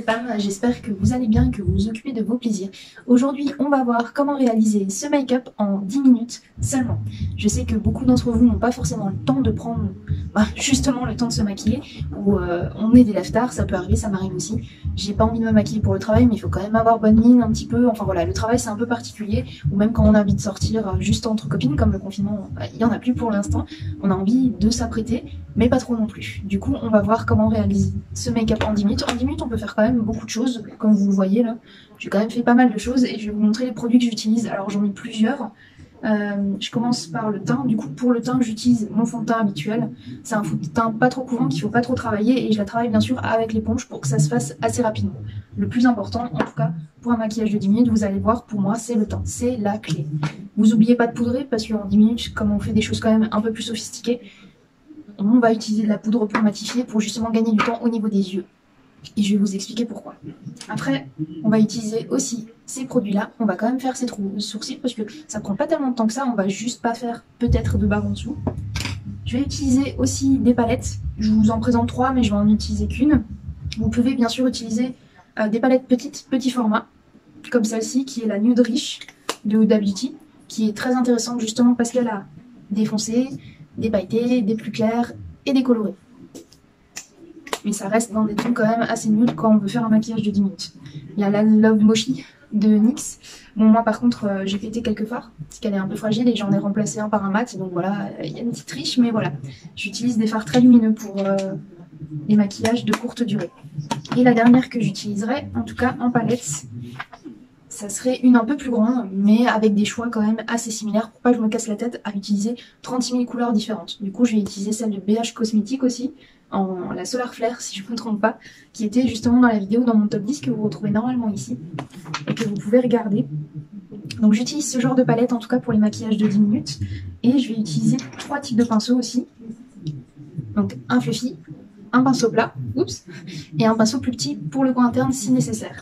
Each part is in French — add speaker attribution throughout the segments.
Speaker 1: Pam, j'espère que vous allez bien et que vous vous occupez de vos plaisirs. Aujourd'hui, on va voir comment réaliser ce make-up en 10 minutes seulement. Je sais que beaucoup d'entre vous n'ont pas forcément le temps de prendre justement le temps de se maquiller, ou on est des lève-tard, ça peut arriver, ça m'arrive aussi. J'ai pas envie de me maquiller pour le travail, mais il faut quand même avoir bonne mine un petit peu. Enfin voilà, le travail c'est un peu particulier, ou même quand on a envie de sortir juste entre copines, comme le confinement, il y en a plus pour l'instant, on a envie de s'apprêter, mais pas trop non plus. Du coup, on va voir comment réaliser ce make-up en 10 minutes. En 10 minutes, on peut faire quand même beaucoup de choses, comme vous le voyez là. J'ai quand même fait pas mal de choses et je vais vous montrer les produits que j'utilise. Alors j'en ai plusieurs. Je commence par le teint. Du coup, pour le teint, j'utilise mon fond de teint habituel. C'est un fond de teint pas trop courant qu'il faut pas trop travailler et je la travaille bien sûr avec l'éponge pour que ça se fasse assez rapidement. Le plus important, en tout cas, pour un maquillage de 10 minutes, vous allez voir, pour moi, c'est le teint. C'est la clé. Vous oubliez pas de poudrer parce qu'en 10 minutes, comme on fait des choses quand même un peu plus sophistiquées, on va utiliser de la poudre pour matifier pour justement gagner du temps au niveau des yeux. Et je vais vous expliquer pourquoi. Après, on va utiliser aussi ces produits-là. On va quand même faire ces sourcils parce que ça prend pas tellement de temps que ça. On va juste pas faire peut-être de barre en dessous. Je vais utiliser aussi des palettes. Je vous en présente 3, mais je vais en utiliser qu'une. Vous pouvez bien sûr utiliser des palettes petit format, comme celle-ci qui est la Nude Riche de Huda Beauty, qui est très intéressante justement parce qu'elle a des foncés, des pailletés, des plus clairs et des colorés. Mais ça reste dans des tons quand même assez nude quand on veut faire un maquillage de 10 minutes. Il y a la Love Mochi de NYX. Bon, moi par contre, j'ai pété quelques fards, parce qu'elle est un peu fragile et j'en ai remplacé un par un mat. Donc voilà, il y a une petite triche, mais voilà. J'utilise des fards très lumineux pour les maquillages de courte durée. Et la dernière que j'utiliserai, en tout cas en palette, ça serait une un peu plus grande, mais avec des choix quand même assez similaires pour pas que je me casse la tête à utiliser 36 000 couleurs différentes. Du coup, je vais utiliser celle de BH Cosmétiques aussi, en la Solar Flare si je ne me trompe pas, qui était justement dans la vidéo dans mon top 10 que vous retrouvez normalement ici et que vous pouvez regarder. Donc j'utilise ce genre de palette en tout cas pour les maquillages de 10 minutes et je vais utiliser 3 types de pinceaux aussi. Donc un fluffy, un pinceau plat, oups, et un pinceau plus petit pour le coin interne si nécessaire.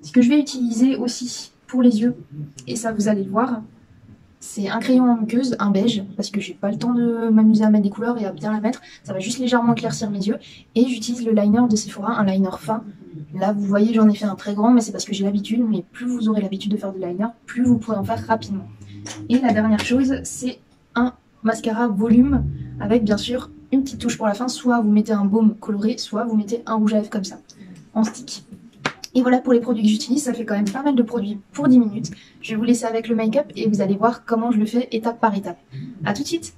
Speaker 1: Ce que je vais utiliser aussi pour les yeux, et ça vous allez le voir, c'est un crayon en muqueuse, un beige, parce que j'ai pas le temps de m'amuser à mettre des couleurs et à bien la mettre. Ça va juste légèrement éclaircir mes yeux. Et j'utilise le liner de Sephora, un liner fin. Là, vous voyez, j'en ai fait un très grand, mais c'est parce que j'ai l'habitude. Mais plus vous aurez l'habitude de faire du liner, plus vous pourrez en faire rapidement. Et la dernière chose, c'est un mascara volume, avec bien sûr une petite touche pour la fin. Soit vous mettez un baume coloré, soit vous mettez un rouge à lèvres comme ça, en stick. Et voilà pour les produits que j'utilise, ça fait quand même pas mal de produits pour 10 minutes. Je vais vous laisser avec le make-up et vous allez voir comment je le fais étape par étape. A tout de suite!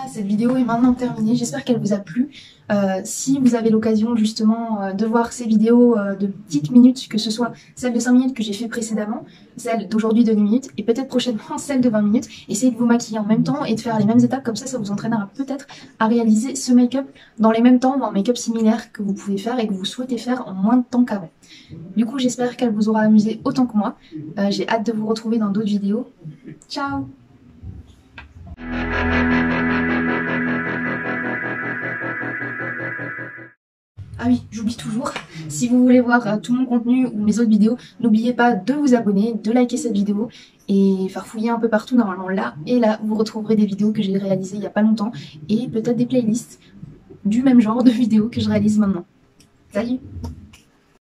Speaker 1: cette vidéo est maintenant terminée, j'espère qu'elle vous a plu. Si vous avez l'occasion justement de voir ces vidéos de petites minutes, que ce soit celle de 5 minutes que j'ai fait précédemment, celle d'aujourd'hui de 10 minutes et peut-être prochainement celle de 20 minutes, essayez de vous maquiller en même temps et de faire les mêmes étapes, comme ça vous entraînera peut-être à réaliser ce make-up dans les mêmes temps ou un make-up similaire que vous pouvez faire et que vous souhaitez faire en moins de temps qu'avant. Du coup j'espère qu'elle vous aura amusé autant que moi, j'ai hâte de vous retrouver dans d'autres vidéos. Ciao! Ah oui, j'oublie toujours, si vous voulez voir tout mon contenu ou mes autres vidéos, n'oubliez pas de vous abonner, de liker cette vidéo et faire fouiller un peu partout, normalement là et là, vous retrouverez des vidéos que j'ai réalisées il n'y a pas longtemps et peut-être des playlists du même genre de vidéos que je réalise maintenant. Salut!